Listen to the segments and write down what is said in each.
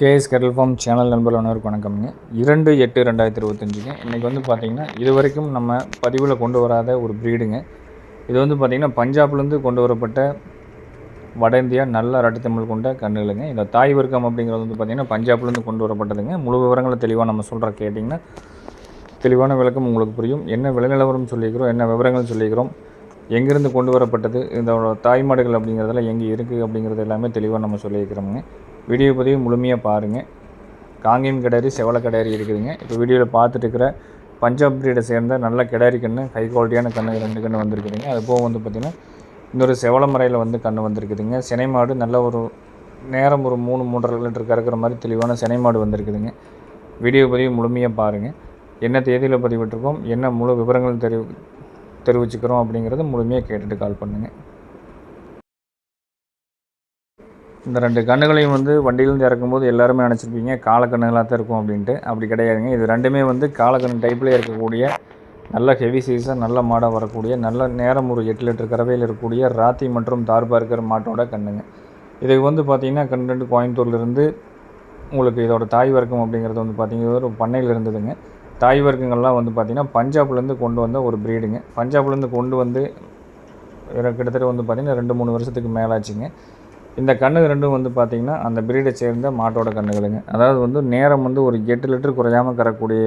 KS kettle form channel நண்பர்கள் அனைவருக்கும் வணக்கம்ங்க. 2/8/2025ங்க. இன்றைக்கி வந்து பார்த்திங்கன்னா இது வரைக்கும் நம்ம பதிவில் கொண்டு வராத ஒரு ப்ரீடுங்க. இது வந்து பார்த்திங்கன்னா பஞ்சாப்லேருந்து கொண்டு வரப்பட்ட வட இந்தியா நல்ல ரட்டத்தமிழ் கொண்ட கன்றுகளுங்க. இந்த தாய் வர்க்கம் அப்படிங்கிறது வந்து பார்த்திங்கன்னா பஞ்சாப்லேருந்து கொண்டு வரப்பட்டதுங்க. முழு விவரங்களை தெளிவாக நம்ம சொல்கிற கேட்டிங்கன்னா தெளிவான விளக்கம் உங்களுக்கு புரியும். என்ன விலை நிலவரம் சொல்லிக்கிறோம், என்ன விவரங்கள் சொல்லிக்கிறோம், எங்கேருந்து கொண்டு வரப்பட்டது, இதோட தாய்மாடுகள் அப்படிங்கிறதெல்லாம் எங்கே இருக்குது அப்படிங்கிறது எல்லாமே தெளிவாக நம்ம சொல்லியிருக்கிறோமுங்க. வீடியோ பதிவு முழுமையாக பாருங்கள். காங்கேயம் கிடாரி, செவலை கிடாரி இருக்குதுங்க. இப்போ வீடியோவில் பார்த்துட்டு இருக்கிற பஞ்சாப் பிரீடை சேர்ந்த நல்ல கிடாரி கன்று, ஹை குவாலிட்டியான கன்று 2 கன்று வந்திருக்குதுங்க. அது போக வந்து பார்த்திங்கன்னா இன்னொரு செவலை முறையில் வந்து கன்று வந்திருக்குதுங்க. சினை மாடு நல்ல ஒரு நேரம் ஒரு 3-3.5 லிட்டர் கறக்கிற மாதிரி தெளிவான சினை மாடு வந்திருக்குதுங்க. வீடியோ பதிவு முழுமையாக பாருங்கள். என்ன தேதியில் பதிவிட்டிருக்கோம், என்ன முழு விவரங்கள் தெரிவிச்சுக்கிறோம் அப்படிங்கிறத முழுமையாக கேட்டுட்டு கால் பண்ணுங்கள். இந்த 2 கன்றுகளையும் வந்து வண்டியிலேருந்து இறக்கும்போது எல்லாருமே நினச்சிருப்பீங்க காலக்கண்ணுகளாக தான் இருக்கும் அப்படின்ட்டு. அப்படி கிடையாதுங்க. இது 2மே வந்து காலக்கண்ணு டைப்பில் இருக்கக்கூடிய நல்ல ஹெவி சைஸாக நல்ல மாடாக வரக்கூடிய நல்ல நேரம் ஒரு 8 லிட்டர் கறவையில் இருக்கக்கூடிய ராத்தி மற்றும் தார்பார்க்கர் மாட்டோட கண்ணுங்க. இதுக்கு வந்து பார்த்திங்கன்னா கண்டு கோயம்புத்தூர்லேருந்து உங்களுக்கு இதோட தாய் வர்க்கம் அப்படிங்கிறது வந்து பார்த்திங்கன்னா ஒரு பண்ணையில் இருந்ததுங்க. தாய் வர்க்கங்கள்லாம் வந்து பார்த்திங்கன்னா பஞ்சாப்லேருந்து கொண்டு வந்த ஒரு ப்ரீடுங்க. பஞ்சாப்லேருந்து கொண்டு வந்து கிட்டத்தட்ட வந்து பார்த்திங்கன்னா 2-3 வருஷத்துக்கு மேலாச்சுங்க. இந்த கன்று 2ம் வந்து பார்த்திங்கன்னா அந்த ப்ரீடை சேர்ந்த மாட்டோட கன்றுகளுங்க. அதாவது வந்து நேரம் வந்து ஒரு 8 லிட்டர் குறையாமல் கறக்கூடிய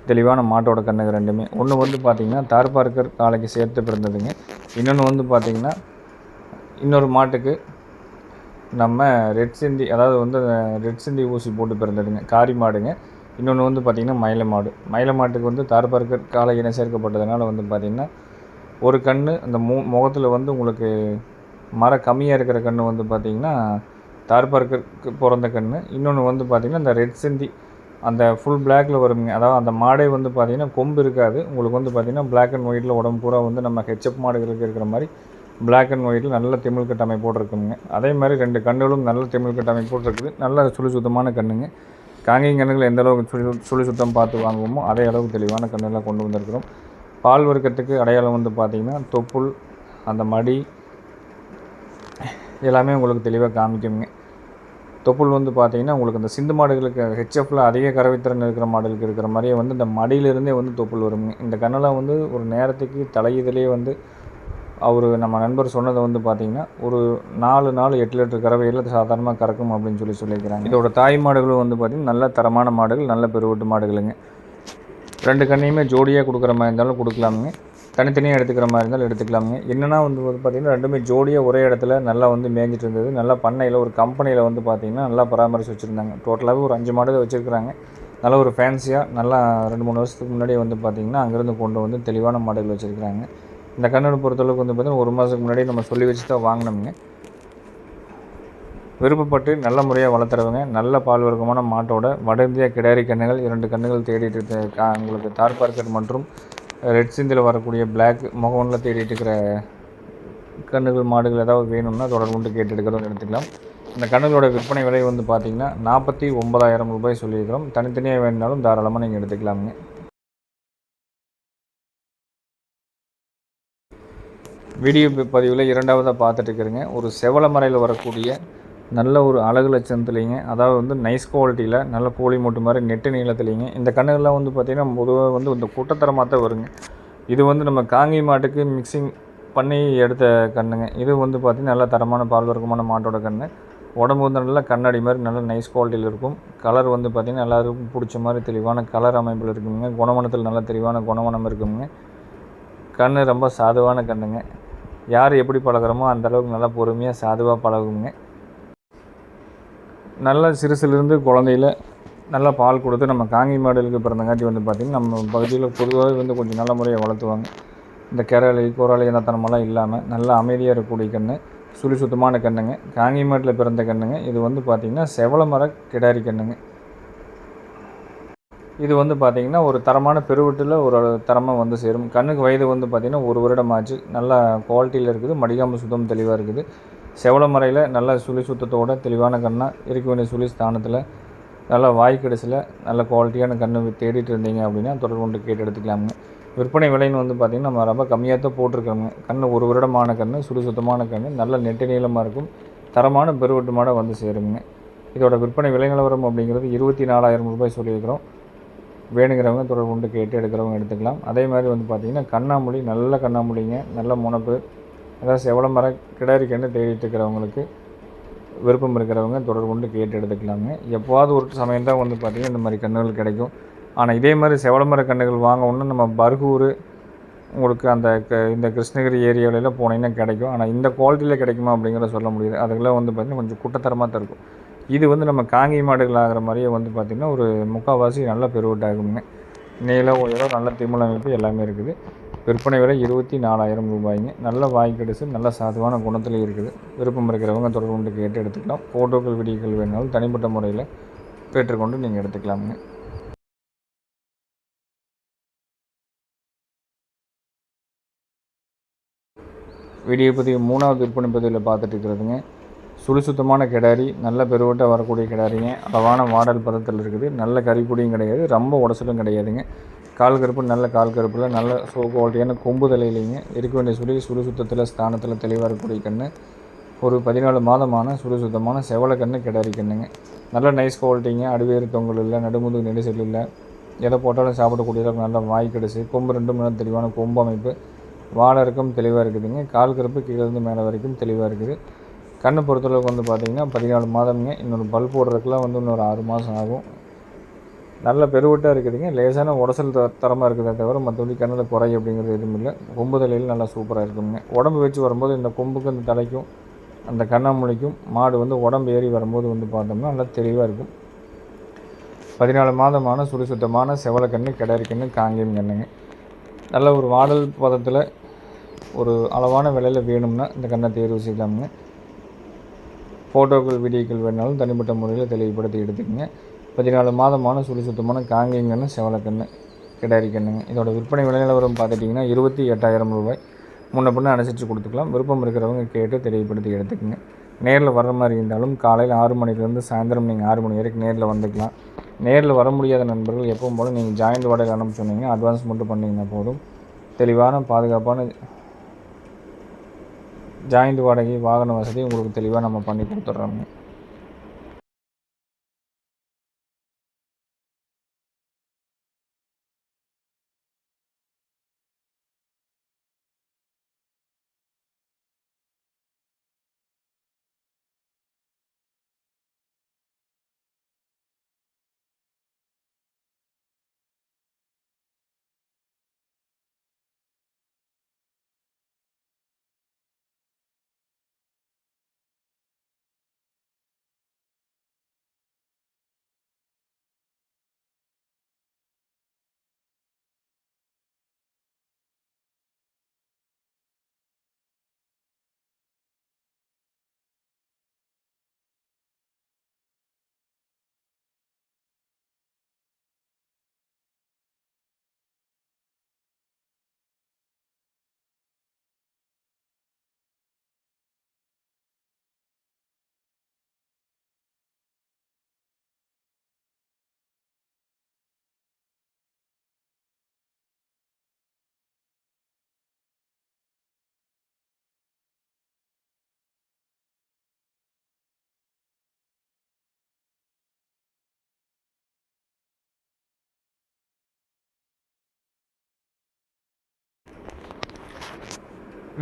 தெளிவான மாட்டோட கன்றுகள் 2மே. ஒன்று வந்து பார்த்திங்கன்னா தார்பார்க்கர் காலைக்கு சேர்த்து பிறந்ததுங்க. இன்னொன்று வந்து பார்த்திங்கன்னா இன்னொரு மாட்டுக்கு நம்ம ரெட் சிந்தி, அதாவது வந்து ரெட் சிந்தி ஊசி போட்டு பிறந்ததுங்க, காரி மாடுங்க. இன்னொன்று வந்து பார்த்திங்கன்னா மயில மாடு. மயில மாட்டுக்கு வந்து தார்பார்க்கர் காலை இணை சேர்க்கப்பட்டதுனால வந்து பார்த்திங்கன்னா ஒரு கன்று அந்த முகத்தில் வந்து உங்களுக்கு கம்மியாக இருக்கிற கன்று வந்து பார்த்திங்கன்னா தார்பார்க்கருக்கு பிறந்த கன்று. இன்னொன்று வந்து பார்த்திங்கன்னா இந்த ரெட் சிந்தி அந்த ஃபுல் பிளாக்கில் வருங்க. அதாவது அந்த மாடே வந்து பார்த்திங்கன்னா கொம்பு இருக்காது. உங்களுக்கு வந்து பார்த்திங்கன்னா பிளாக் அண்ட் ஒயிட்டில் உடம்பு பூரா வந்து நம்ம ஹெச்எப் மாடுகளுக்கு இருக்கிற மாதிரி பிளாக் அண்ட் ஒயிட்டில் நல்ல திமிழ் கட்டமை போட்டிருக்குங்க. அதே மாதிரி 2 கன்றுகளும் நல்ல திமிழ் கட்டமை போட்டிருக்குது. நல்ல சுழி சுத்தமான கன்றுங்க. காங்கேயம் கன்றுகள் எந்த அளவுக்கு சுழி சுத்தம் பார்த்து வாங்குவோமோ அதே அளவுக்கு தெளிவான கன்றுலாம் கொண்டு வந்திருக்கிறோம். பால் வர்க்கத்துக்கு அடையாளம் வந்து பார்த்திங்கன்னா தொப்புள், அந்த மடி எல்லாமே உங்களுக்கு தெளிவாக காமிக்குங்க. தொப்புள் வந்து பார்த்திங்கன்னா உங்களுக்கு அந்த சிந்து மாடுகளுக்கு ஹெச்எஃப்பில் அதிக கறவைத்திறன் இருக்கிற மாடுகளுக்கு இருக்கிற மாதிரியே வந்து இந்த மடியிலிருந்தே வந்து தொப்புள் வருங்க. இந்த கண்ணெல்லாம் வந்து ஒரு நேரத்துக்கு தலையிலே வந்து நம்ம நண்பர் சொன்னதை வந்து பார்த்திங்கன்னா ஒரு 8 லிட்டர் கறவையில் சாதாரணமாக கறக்கும் அப்படின்னு சொல்லியிருக்கிறாங்க. இதோட தாய் மாடுகளும் வந்து பார்த்திங்கன்னா நல்ல தரமான மாடுகள், நல்ல பெருவட்டு மாடுகளுங்க. 2 கண்ணையுமே ஜோடியாக கொடுக்குற மாதிரி இருந்தாலும் கொடுக்கலாமுங்க, தனித்தனியாக எடுத்துக்கிற மாதிரி இருந்தாலும் எடுத்துக்கலாமுங்க. என்னென்னா வந்து பார்த்திங்கன்னா 2மே ஜோடியாக ஒரே இடத்துல நல்லா வந்து மேய்ஞ்சிட்டு இருந்தது. நல்லா பண்ணையில் ஒரு கம்பெனியில் வந்து பார்த்திங்கன்னா நல்லா பராமரித்து வச்சுருந்தாங்க. டோட்டலாகவே ஒரு 5 மாடு வச்சுருக்குறாங்க. நல்ல ஒரு ஃபேன்சியாக நல்லா 2-3 வருஷத்துக்கு முன்னாடியே வந்து பார்த்திங்கன்னா அங்கேருந்து கொண்டு வந்து தெளிவான மாடுகள் வச்சுருக்குறாங்க. இந்த கண்ணோட பொறுத்தளவுக்கு வந்து பார்த்திங்கன்னா 1 மாதத்துக்கு முன்னாடி நம்ம சொல்லி வச்சு தான் வாங்கினோமுங்க. விருப்பப்பட்டு நல்ல முறையாக வளர்த்துறவங்க நல்ல பால் வர்க்கமான மாட்டோட வட இந்தியா கிடாரி கன்றுகள் 2 கன்றுகள் தேடிட்டு உங்களுக்கு தார்பார்க்கர் மற்றும் ரெட் சிந்தில் வரக்கூடிய பிளாக் முகவனில் தேடிட்டு இருக்கிற கன்றுகள் மாடுகள் ஏதாவது வேணும்னா தொடர்பு கொண்டு கேட்டு எடுக்கிறவங்க எடுத்துக்கலாம். இந்த கன்றுகளோட விற்பனை விலை வந்து பார்த்திங்கன்னா 49,000 ரூபாய் சொல்லியிருக்கிறோம். தனித்தனியாக வேணுனாலும் தாராளமாக நீங்கள் எடுத்துக்கலாமுங்க. வீடியோ பதிவில் 2வதாக பார்த்துட்டு இருக்கிறேங்க. ஒரு செவலை மறையில் வரக்கூடிய நல்ல ஒரு அழகு லட்சணத்துலேங்க, அதாவது வந்து நைஸ் குவாலிட்டியில் நல்ல கோழி மூட்டு மாதிரி நெட்டு நீளத்துலேங்க. இந்த கன்றுகள்லாம் வந்து பார்த்திங்கன்னா பொதுவாக வந்து இந்த குட்டத்தரமாக தான் வருங்க. இது வந்து நம்ம காங்கி மாட்டுக்கு மிக்சிங் பண்ணி எடுத்த கன்றுங்க. இது வந்து பார்த்திங்கன்னா நல்ல தரமான பால் வர்க்கமான மாட்டோட கன்று. உடம்பு வந்து நல்லா கண்ணாடி மாதிரி நல்ல நைஸ் குவாலிட்டியில் இருக்கும். கலர் வந்து பார்த்திங்கன்னா எல்லாருக்கும் பிடிச்ச மாதிரி தெளிவான கலர் அமைப்பில் இருக்குங்க. குணமனத்தில் நல்ல தெளிவான குணமனம் இருக்குங்க. கன்று ரொம்ப சாதுவான கன்றுங்க. யார் எப்படி பழகிறோமோ அந்தளவுக்கு நல்லா பொறுமையாக சாதுவாக பழகுங்க. நல்ல சிறுசுலேருந்து குழந்தையில் நல்லா பால் கொடுத்து நம்ம காங்கி மாடுகளுக்கு பிறந்தங்காட்டி வந்து பார்த்திங்கன்னா நம்ம பகுதியில் பொதுவாகவே வந்து கொஞ்சம் நல்ல முறையை வளர்த்துவாங்க. இந்த கோராளி எந்தத்தனமெல்லாம் இல்லாமல் நல்லா அமைதியாக இருக்கக்கூடிய கன்று, சுழி சுத்தமான கன்றுங்க. காங்கி மாட்டில் பிறந்த கன்றுங்க. இது வந்து பார்த்திங்கன்னா செவலை மர கிடாரி கன்றுங்க. இது வந்து பார்த்திங்கன்னா ஒரு தரமான பெருவட்டில் ஒரு தரமாக வந்து சேரும். கண்ணுக்கு வயது வந்து பார்த்திங்கன்னா 1 வருடம் ஆச்சு. நல்ல குவாலிட்டியில் இருக்குது. மடிகாம்பு சுத்தம் தெளிவாக இருக்குது. செவலை மறையில் நல்ல சுழி சுத்தத்தோட தெளிவான கண்ணாக இருக்க வேண்டிய சுழி ஸ்தானத்தில் நல்ல வாய்க்கடிசில் நல்ல குவாலிட்டியான கன்று தேடிட்டு இருந்தீங்க அப்படின்னா தொடர்பு கொண்டு கேட்டு எடுத்துக்கலாமுங்க. விற்பனை விலைன்னு வந்து பார்த்திங்கன்னா நம்ம ரொம்ப கம்மியாக தான் போட்டிருக்கோங்க. கன்று 1 வருடமான கன்று, சுழி சுத்தமான கன்று, நல்ல நெட்டு நீளமாக இருக்கும். தரமான பெருவட்டு மாடை வந்து சேருங்க. இதோட விற்பனை விலை நிலவரம் அப்படிங்கிறது 24,000 ரூபாய் சொல்லியிருக்கிறோம். வேணுங்கிறவங்க தொடர்பு கொண்டு கேட்டு எடுக்கிறவங்க எடுத்துக்கலாம். அதே மாதிரி வந்து பார்த்திங்கன்னா கண்ணாமூழி, நல்ல கண்ணாமூழிங்க, நல்ல முனப்பு, அதாவது செவல மர கிடாரிக்கன்று தேடிட்டு இருக்கிறவங்களுக்கு விருப்பம் இருக்கிறவங்க தொடர்பு கொண்டு கேட்டு எடுத்துக்கலாங்க. எப்போவாவது ஒரு சமயம் தான் வந்து பார்த்திங்கன்னா இந்த மாதிரி கன்றுகள் கிடைக்கும். ஆனால் இதே மாதிரி செவல மர கன்றுகள் வாங்கணுன்னா நம்ம பர்கூர் உங்களுக்கு அந்த இந்த கிருஷ்ணகிரி ஏரியாவிலலாம் போனீங்கன்னா கிடைக்கும். ஆனால் இந்த குவாலிட்டியில் கிடைக்குமா அப்படிங்கிறத சொல்ல முடியாது. அதுக்கெல்லாம் வந்து பார்த்திங்கன்னா கொஞ்சம் குட்டத்தரமாக தான் இருக்கும். இது வந்து நம்ம காங்கி மாடுகள் ஆகிற மாதிரியே வந்து பார்த்திங்கன்னா ஒரு முக்கால்வாசி நல்ல பெருவட்டாகுங்க. நீளம் உயரம் நல்ல திமிழ் அமைப்பு எல்லாமே இருக்குது. விற்பனை விலை 24,000 ரூபாய்ங்க. நல்ல வாய்க்கடிசு, நல்ல சாதுவான குணத்தில் இருக்குது. விருப்பம் இருக்கிறவங்க தொடர்பு கொண்டு கேட்டு எடுத்துக்கலாம். ஃபோட்டோக்கள் வீடியோக்கள் வேணாலும் தனிப்பட்ட முறையில் பெற்றுக்கொண்டு நீங்கள் எடுத்துக்கலாமுங்க. வீடியோ பதிவு 3வது விற்பனை பதிவில் பார்த்துட்டு இருக்கிறதுங்க. சுத்தமான கிடாரி, நல்ல பெருவட்டாக வரக்கூடிய கிடாரிங்க. அளவான மாடல் பதத்தில் இருக்குது. நல்ல கறிப்பொடியும் கிடையாது, ரொம்ப உடச்சலும் கிடையாதுங்க. கால் கருப்பு, நல்ல கால் கருப்பில் நல்ல குவாலிட்டியான கொம்பு தலையிலைங்க இருக்க வேண்டிய சுத்தத்தில் ஸ்தானத்தில் தெளிவாக இருக்கக்கூடிய கன்று. ஒரு 14 மாதமான சுத்தமான செவலை கன்று கிடாரி கண்ணுங்க. நல்ல நைஸ் குவாலிட்டிங்க. அடிவேறு தொங்கல் இல்லை, நடுமுதுகு நெரிசல் இல்லை, எதை போட்டாலும் சாப்பிடக்கூடிய அளவுக்கு நல்ல வாய் கடிச்சு, கொம்பு 2 நல்ல தெளிவான கொம்பு அமைப்பு, வாழை இருக்கும் தெளிவாக இருக்குதுங்க. கால் கருப்பு கீழேருந்து மேலே வரைக்கும் தெளிவாக இருக்குது. கண்ணை பொறுத்தளவுக்கு வந்து பார்த்திங்கன்னா 14 மாதம்ங்க. இன்னொரு பல் போடுறதுக்குலாம் வந்து இன்னொரு 6 மாதம் ஆகும். நல்ல பெருவட்டாக இருக்குதுங்க. லேசான உடசல் தரமாக இருக்குதே தவிர மற்றபடி கண்ணில் குறை அப்படிங்கிறது எதுவும் இல்லை. கொம்பு தலையில் நல்லா சூப்பராக இருக்குங்க. உடம்பு வச்சு வரும்போது இந்த கொம்புக்கு அந்த தலைக்கும் அந்த கண்ணாமூழிக்கும் மாடு வந்து உடம்பு ஏறி வரும்போது வந்து பார்த்தோம்னா நல்லா தெளிவாக இருக்கும். 14 மாதமான சுத்தமான செவலை கன்று, கிடாரி கன்று, காங்கேயம் கண்ணுங்க. நல்ல ஒரு மாடல் பதத்தில் ஒரு அளவான விலையில் வேணும்னா இந்த கண்ணை தேர்வு செய்யலாமுங்க. ஃபோட்டோக்கள் வீடியோக்கள் வேணாலும் தனிப்பட்ட முறையில் தெளிவுபடுத்தி எடுத்துக்கங்க. 14 மாதமான சுத்தமான காங்கேயம் கன்று, செவலை கன்று, கிடாரி கண்ணுங்க. இதோட விற்பனை விலை நிலவரம் பார்த்துட்டிங்கன்னா 28,000 ரூபாய். முன்ன பின்ன அனுசரித்து கொடுத்துக்கலாம். விருப்பம் இருக்கிறவங்க கேட்டு தெளிவுபடுத்தி எடுத்துக்கங்க. நேரில் வர்ற மாதிரி இருந்தாலும் காலையில் 6 மணிலேருந்து சாயந்தரம் நீங்கள் 6 மணி வரைக்கும் நேரில் வந்துக்கலாம். நேரில் வர முடியாத நண்பர்கள் எப்பவும் போல் நீங்கள் ஜாயிண்ட் வாடகை அனுப்ப சொன்னீங்க, அட்வான்ஸ் மட்டும் பண்ணிங்கன்னா போதும். தெளிவான பாதுகாப்பான ஜாயிண்ட் வாடகை வாகன வசதி உங்களுக்கு தெளிவாக நம்ம பண்ணி கொடுத்துட்றோங்க.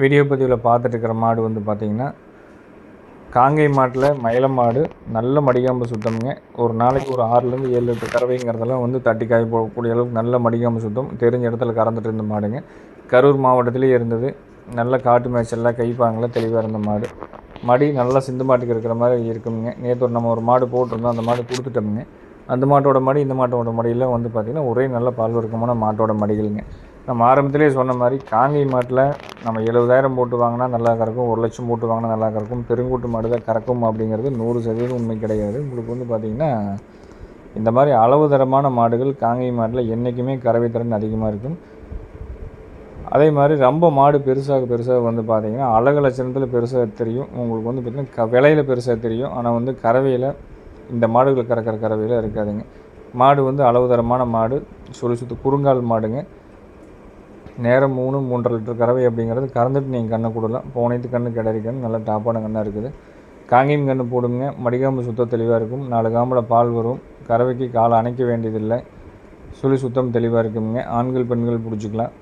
வீடியோ பதிவில் பார்த்துட்டு இருக்கிற மாடு வந்து பார்த்திங்கன்னா காங்கை மாட்டில் மயிலம் மாடு, நல்ல மடிகாம்பு சுத்தம்ங்க. ஒரு நாளைக்கு ஒரு 6லேருந்து 7 லிட்டர் கறவைங்கிறதெல்லாம் வந்து தட்டி காய் போகக்கூடிய அளவுக்கு நல்ல மடிகாம்பு சுத்தம். தெரிஞ்ச இடத்துல கறந்துட்டு இருந்த மாடுங்க. கரூர் மாவட்டத்திலே இருந்தது. நல்ல காட்டு மேய்ச்சலில் கைப்பாங்கில் தெளிவாக இருந்த மாடு. மடி நல்லா சிந்து மாட்டுக்கு இருக்கிற மாதிரி இருக்குங்க. நேற்று நம்ம ஒரு மாடு போட்டிருந்தோம், அந்த மாடு கொடுத்துட்டோமுங்க. அந்த மாட்டோட மடி இந்த மாட்டோட மடியில் வந்து பார்த்திங்கன்னா ஒரே நல்ல பால் வர்க்கமான மாட்டோட மடிகளுங்க. நம்ம ஆரம்பத்திலே சொன்ன மாதிரி காங்கை மாட்டில் நம்ம 70,000 போட்டு வாங்கினா நல்லா கறக்கும், 1 லட்சம் போட்டு வாங்கினா நல்லா கறக்கும், பெருங்கூட்டு மாடு தான் கறக்கும் அப்படிங்கிறது 100% உண்மை கிடையாது. உங்களுக்கு வந்து பார்த்திங்கன்னா இந்த மாதிரி அளவு தரமான மாடுகள் காங்கை மாட்டில் என்றைக்குமே கறவை திறன் அதிகமாக இருக்கும். அதே மாதிரி ரொம்ப மாடு பெருசாக வந்து பார்த்திங்கன்னா அழகு லட்சணத்தில் பெருசாக தெரியும். உங்களுக்கு வந்து பார்த்திங்கன்னா விலையில் பெருசாக தெரியும். ஆனால் வந்து கறவையில் இந்த மாடுகள் கறக்கிற கறவையில் இருக்காதுங்க. மாடு வந்து அளவு தரமான மாடு, சுத்து குறுங்கால் மாடுங்க. நேரம் 3-3.5 லிட்டர் கறவை அப்படிங்கிறது கறந்துட்டு நீங்கள் கண்ணை கொடுக்கலாம். போனது கண்ணு கிடாரி கண்ணு நல்ல டாப்பான கண்ணாக இருக்குது. காங்கேயம் கன்று போடுங்க. மடிகாம்பு சுத்தம் தெளிவாக இருக்கும். 4 காம்பில் பால் வரும். கறவைக்கு காலை அணைக்க வேண்டியதில்லை. சுழி சுத்தம் தெளிவாக இருக்குங்க. ஆண்கள் பெண்கள் பிடிச்சிக்கலாம்.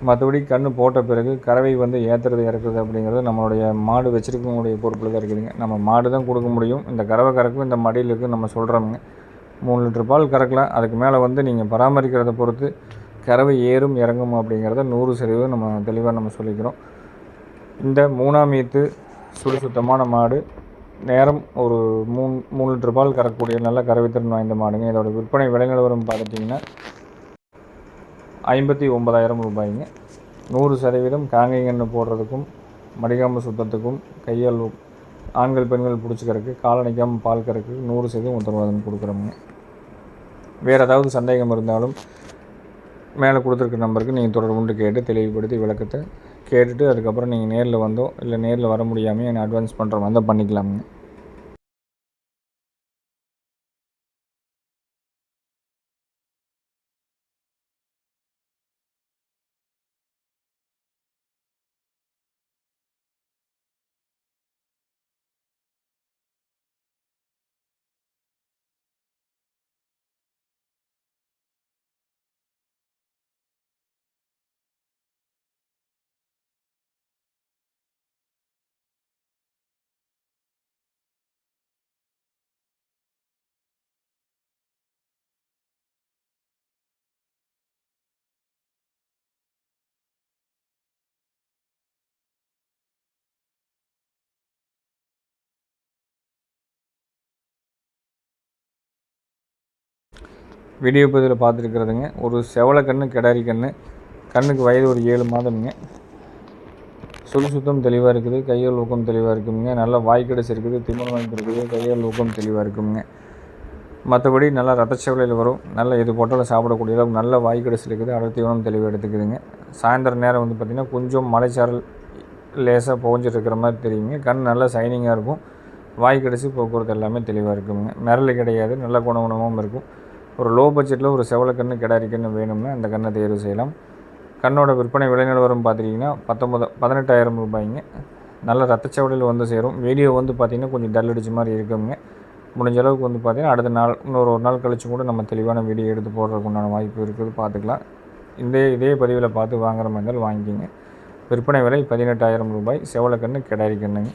மற்றபடி கன்று போட்ட பிறகு கறவை வந்து ஏற்றுறது இறக்குறது அப்படிங்கிறது நம்மளுடைய மாடு வச்சுருக்கவங்களுடைய பொறுப்பில் தான் இருக்குதுங்க. நம்ம மாடு தான் கொடுக்க முடியும். இந்த கறவை கறக்கும் இந்த மடியில் இருக்குது நம்ம சொல்கிறோமுங்க. 3 லிட்டர் பால் கறக்கலாம். அதுக்கு மேலே வந்து நீங்கள் பராமரிக்கிறத பொறுத்து கறவை ஏறும் இறங்கும் அப்படிங்கிறத 100% நம்ம தெளிவாக நம்ம சொல்லிக்கிறோம். இந்த 3ஆம் ஈத்து சுழி சுத்தமான மாடு, நேரம் ஒரு 3 லிட்டர் பால் கறக்கக்கூடிய நல்ல கறவைத்திறன் வாய்ந்த மாடுங்க. இதோட விற்பனை விலை நிலவரம் பார்த்துட்டிங்கன்னா 59,000 ரூபாய்ங்க. 100% காங்கேயம் கன்று போடுறதுக்கும் மடிகாம்பு சுத்தத்துக்கும் கையால் ஆண்கள் பெண்கள் பிடிச்சிக்கிறதுக்கு காலணிக்காமல் பால் கறக்கு 100% உத்தரவாதம் கொடுக்குறோமுங்க. வேறு ஏதாவது சந்தேகம் இருந்தாலும் மேலே கொடுத்துருக்க நம்பருக்கு நீங்கள் தொடர்பு கொண்டு கேட்டு தெளிவுபடுத்தி விளக்கத்தை கேட்டுட்டு அதுக்கப்புறம் நீங்கள் நேரில் வந்தோ இல்லை நேரில் வர முடியாமல் என்ன அட்வான்ஸ் பண்ணுற மாதிரி தான் பண்ணிக்கலாமுங்க. வீடியோ பதிவில் பார்த்துருக்குறதுங்க ஒரு செவலை கன்று கிடாரி கண்ணுக்கு வயது ஒரு 7 மாதம்ங்க. சுழி சுத்தம் தெளிவாக இருக்குது. கையால் ஊக்கம் தெளிவாக இருக்குங்க. நல்லா வாய்க்கடைசி இருக்குது. திமிர் வாய்ப்பு இருக்குது. கையால் ஊக்கம் தெளிவாக இருக்குங்க. மற்றபடி நல்லா ரத்தச்சவலையில் வரும். நல்ல எது போட்டாலும் சாப்பிடக்கூடிய அளவுக்கு நல்ல வாய்க்கடைசி இருக்குது. அடர்த்தியும் தெளிவாக எடுத்துக்குதுங்க. சாயந்தரம் நேரம் வந்து பார்த்திங்கன்னா கொஞ்சம் மலைச்சாரல் லேசாக புகஞ்சிட்டு இருக்கிற மாதிரி தெரியுங்க. கண் நல்லா சைனிங்காக இருக்கும். வாய்க்கடைசி போக்குவரத்து எல்லாமே தெளிவாக இருக்குங்க. மிரள் கிடையாது. நல்ல குணமாகவும் இருக்கும். ஒரு லோ பட்ஜெட்டில் ஒரு செவலை கன்று கிடாரி கன்று வேணும்னா அந்த கன்றை தேர்வு செய்யலாம். கண்ணோட விற்பனை விலை நிலவரம் பார்த்திங்கன்னா 18,000 ரூபாய்ங்க. நல்ல ரத்தச்சவலையில் வந்து சேரும். வீடியோ வந்து பார்த்திங்கன்னா கொஞ்சம் டல் அடித்த மாதிரி இருக்குங்க. முடிஞ்ச அளவுக்கு வந்து பார்த்திங்கன்னா அடுத்த நாள் இன்னொரு நாள் கழித்து கூட நம்ம தெளிவான வீடியோ எடுத்து போடுறதுக்கு உண்டான வாய்ப்பு இருக்குது. பார்த்துக்கலாம். இதே பதிவில் பார்த்து வாங்குற மாதிரி இருந்தாலும் வாங்கிக்கிங்க. விற்பனை விலை 18,000 ரூபாய். செவலை கன்று கிடாரி கன்றுங்க.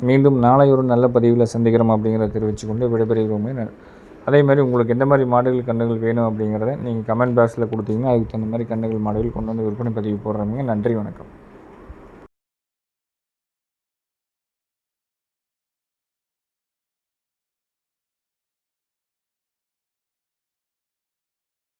மீண்டும் நாளை ஒரு நல்ல பதிவில் சந்திக்கிறோம் அப்படிங்கிறத தெரிவித்துக்கொண்டு விடைபெறுகிறோமே. அதே மாதிரி உங்களுக்கு எந்த மாதிரி மாடுகள் கன்றுகள் வேணும் அப்படிங்கிறத நீங்கள் கமெண்ட் பாக்ஸில் கொடுத்தீங்கன்னா அதுக்கு தகுந்த மாதிரி கன்றுகள் மாடுகள் கொண்டு வந்து விற்பனை பதிவு போடுறாங்க. நன்றி, வணக்கம்.